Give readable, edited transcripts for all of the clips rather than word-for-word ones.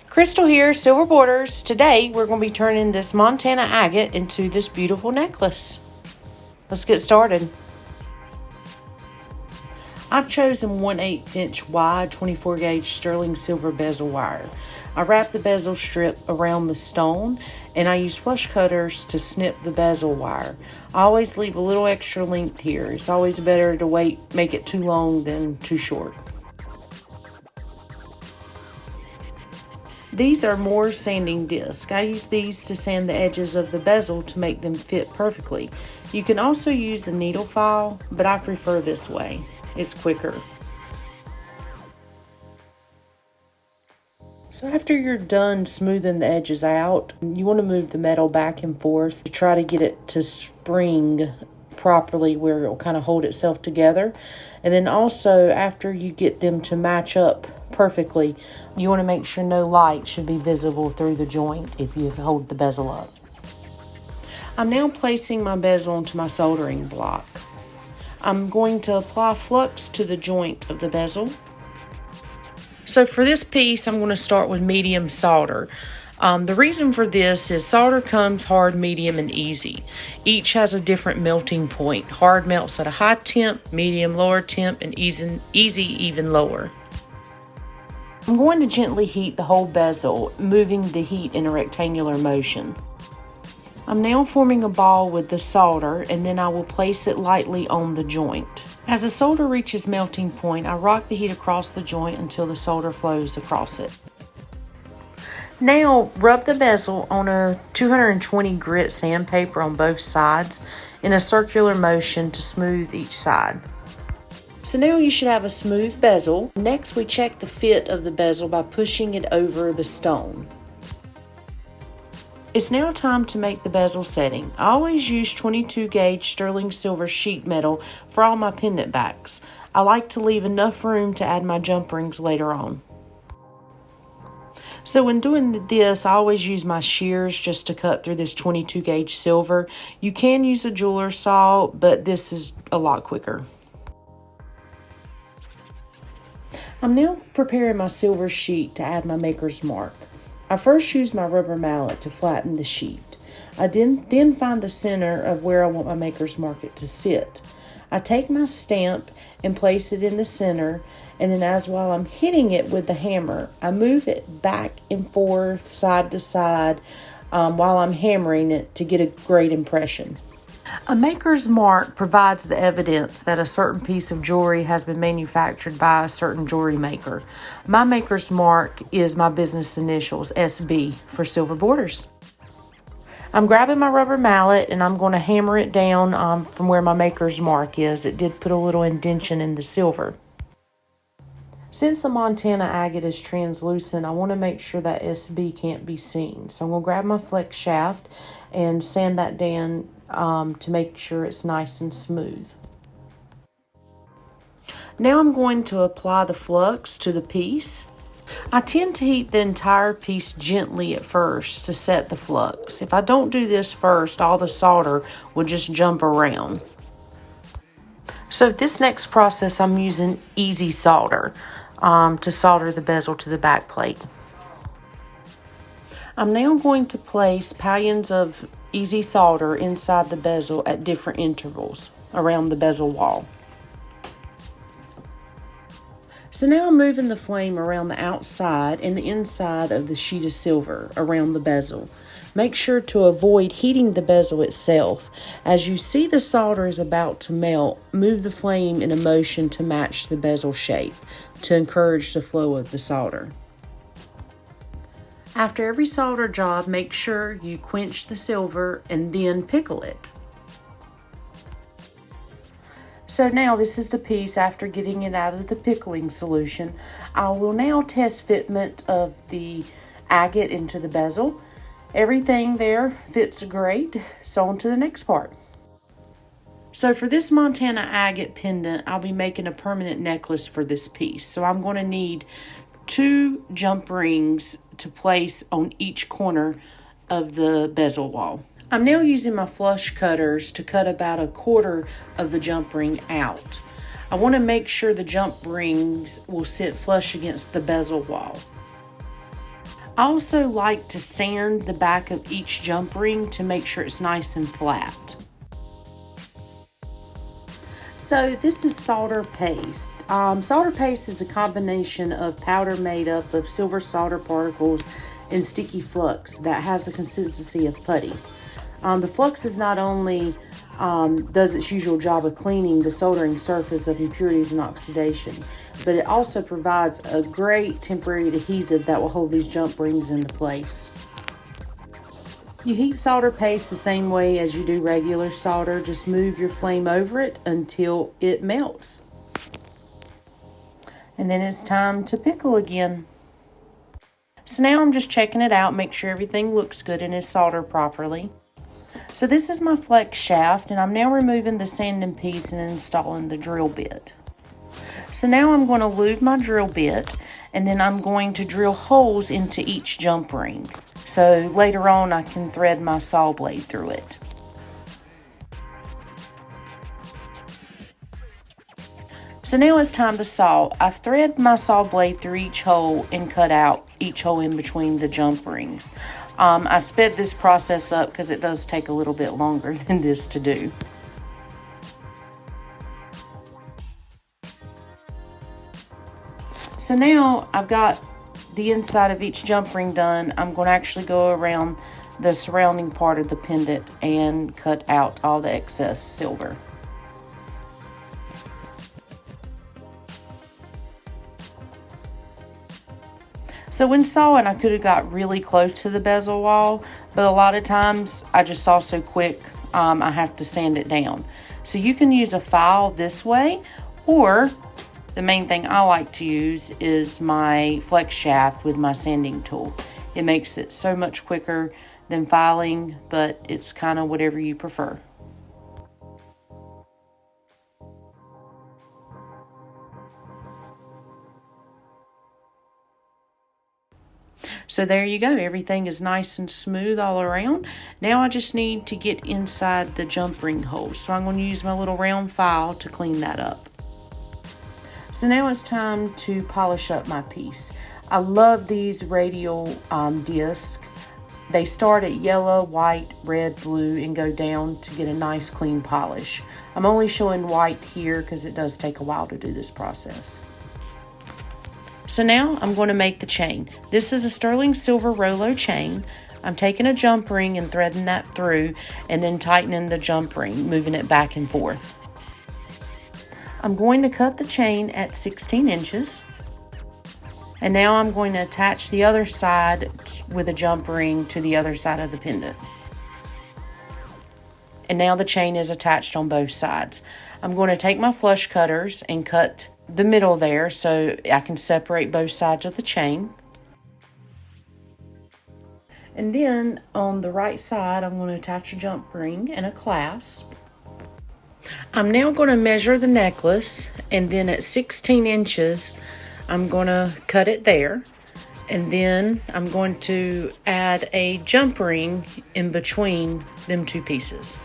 Crystal here, Silver Borders. Today we're going to be turning this Montana Agate into this beautiful necklace. Let's get started. I've chosen 1/8 inch wide 24 gauge sterling silver bezel wire. I wrap the bezel strip around the stone and I use flush cutters to snip the bezel wire. I always leave a little extra length here. It's always better to make it too long than too short. These are Moore's sanding discs. I use these to sand the edges of the bezel to make them fit perfectly. You can also use a needle file, but I prefer this way. It's quicker. So after you're done smoothing the edges out, you want to move the metal back and forth to try to get it to spring properly where it will kind of hold itself together. And then also after you get them to match up perfectly, you want to make sure no light should be visible through the joint if you hold the bezel up. I'm now placing my bezel onto my soldering block. I'm going to apply flux to the joint of the bezel. So for this piece, I'm going to start with medium solder. The reason for this is solder comes hard, medium, and easy. Each has a different melting point. Hard melts at a high temp, medium lower temp, and easy even lower. I'm going to gently heat the whole bezel, moving the heat in a rectangular motion. I'm now forming a ball with the solder, and then I will place it lightly on the joint. As the solder reaches melting point, I rock the heat across the joint until the solder flows across it. Now, rub the bezel on a 220 grit sandpaper on both sides in a circular motion to smooth each side. So now you should have a smooth bezel. Next, we check the fit of the bezel by pushing it over the stone. It's now time to make the bezel setting. I always use 22 gauge sterling silver sheet metal for all my pendant backs. I like to leave enough room to add my jump rings later on. So when doing this, I always use my shears just to cut through this 22 gauge silver. You can use a jeweler's saw, but this is a lot quicker. I'm now preparing my silver sheet to add my maker's mark. I first use my rubber mallet to flatten the sheet. I then find the center of where I want my maker's mark to sit. I take my stamp and place it in the center, and then while I'm hitting it with the hammer, I move it back and forth, side to side, while I'm hammering it to get a great impression. A maker's mark provides the evidence that a certain piece of jewelry has been manufactured by a certain jewelry maker. My maker's mark is my business initials, SB, for Silver Borders. I'm grabbing my rubber mallet and I'm going to hammer it down from where my maker's mark is. It did put a little indentation in the silver. Since the Montana Agate is translucent, I want to make sure that SB can't be seen. So I'm going to grab my flex shaft and sand that down to make sure it's nice and smooth. Now I'm going to apply the flux to the piece. I tend to heat the entire piece gently at first to set the flux. If I don't do this first, all the solder will just jump around. So this next process, I'm using easy solder to solder the bezel to the back plate. I'm now going to place pallions of easy solder inside the bezel at different intervals around the bezel wall. So now I'm moving the flame around the outside and the inside of the sheet of silver around the bezel. Make sure to avoid heating the bezel itself. As you see the solder is about to melt, move the flame in a motion to match the bezel shape to encourage the flow of the solder. After every solder job, make sure you quench the silver and then pickle it. So now this is the piece after getting it out of the pickling solution. I will now test fitment of the agate into the bezel. Everything there fits great, so on to the next part. So for this Montana Agate pendant, I'll be making a permanent necklace for this piece. So I'm going to need 2 jump rings to place on each corner of the bezel wall. I'm now using my flush cutters to cut about 1/4 of the jump ring out. I want to make sure the jump rings will sit flush against the bezel wall. I also like to sand the back of each jump ring to make sure it's nice and flat. So this is solder paste. Solder paste is a combination of powder made up of silver solder particles and sticky flux that has the consistency of putty. The flux is not only does its usual job of cleaning the soldering surface of impurities and oxidation, but it also provides a great temporary adhesive that will hold these jump rings into place. You heat solder paste the same way as you do regular solder. Just move your flame over it until it melts. And then it's time to pickle again. So now I'm just checking it out, make sure everything looks good and is soldered properly. So this is my flex shaft, and I'm now removing the sanding piece and installing the drill bit. So now I'm going to lube my drill bit, and then I'm going to drill holes into each jump ring. So later on I can thread my saw blade through it. So now it's time to saw. I've threaded my saw blade through each hole and cut out each hole in between the jump rings. I sped this process up because it does take a little bit longer than this to do. So now I've got the inside of each jump ring done. I'm going to actually go around the surrounding part of the pendant and cut out all the excess silver. So when sawing, I could have got really close to the bezel wall, but a lot of times I just saw so quick, I have to sand it down. So you can use a file this way, or the main thing I like to use is my flex shaft with my sanding tool. It makes it so much quicker than filing, but it's kind of whatever you prefer. So there you go. Everything is nice and smooth all around. Now I just need to get inside the jump ring holes. So I'm going to use my little round file to clean that up. So now it's time to polish up my piece. I love these radial discs. They start at yellow, white, red, blue, and go down to get a nice clean polish. I'm only showing white here because it does take a while to do this process. So now I'm going to make the chain. This is a sterling silver Rolo chain. I'm taking a jump ring and threading that through and then tightening the jump ring, moving it back and forth. I'm going to cut the chain at 16 inches. And now I'm going to attach the other side with a jump ring to the other side of the pendant. And now the chain is attached on both sides. I'm going to take my flush cutters and cut the middle there so I can separate both sides of the chain. And then on the right side, I'm going to attach a jump ring and a clasp. I'm now going to measure the necklace, and then at 16 inches, I'm going to cut it there. And then I'm going to add a jump ring in between them two pieces.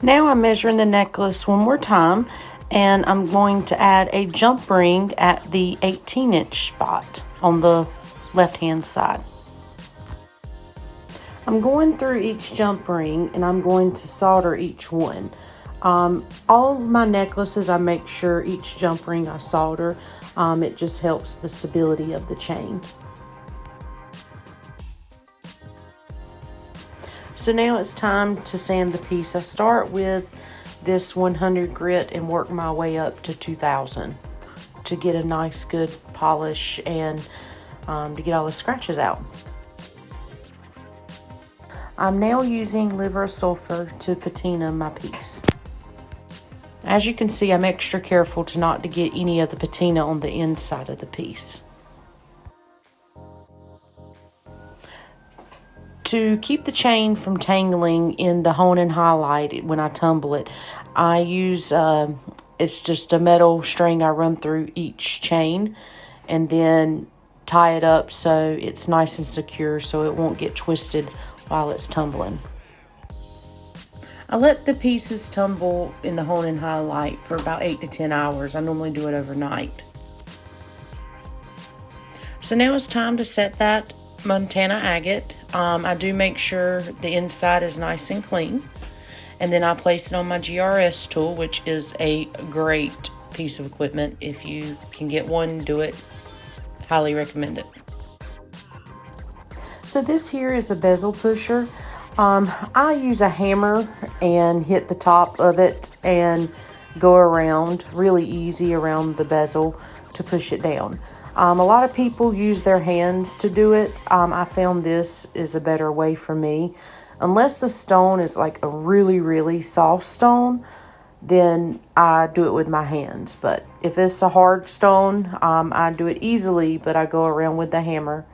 Now I'm measuring the necklace one more time, and I'm going to add a jump ring at the 18-inch spot on the left-hand side. I'm going through each jump ring and I'm going to solder each one. All my necklaces, I make sure each jump ring I solder. It just helps the stability of the chain. So now it's time to sand the piece. I start with this 100 grit and work my way up to 2000 to get a nice good polish and to get all the scratches out. I'm now using liver of sulfur to patina my piece. As you can see, I'm extra careful not to get any of the patina on the inside of the piece. To keep the chain from tangling in the hone and highlight when I tumble it, I use, it's just a metal string I run through each chain and then tie it up so it's nice and secure so it won't get twisted while it's tumbling. I let the pieces tumble in the hone and highlight for about 8 to 10 hours. I normally do it overnight. So now it's time to set that Montana agate. I do make sure the inside is nice and clean. And then I place it on my GRS tool, which is a great piece of equipment. If you can get one, do it. Highly recommend it. So this here is a bezel pusher. I use a hammer and hit the top of it and go around really easy around the bezel to push it down. A lot of people use their hands to do it. I found this is a better way for me. Unless the stone is like a really, really soft stone, then I do it with my hands. But if it's a hard stone, I do it easily, but I go around with the hammer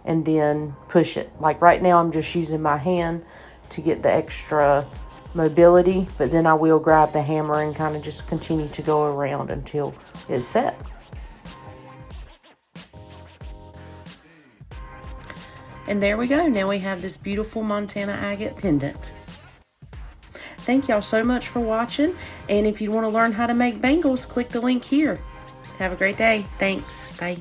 and then push it. Like right now, I'm just using my hand to get the extra mobility, but then I will grab the hammer and kind of just continue to go around until it's set. And there we go. Now we have this beautiful Montana Agate pendant. Thank y'all so much for watching. And if you want to learn how to make bangles, click the link here. Have a great day. Thanks. Bye.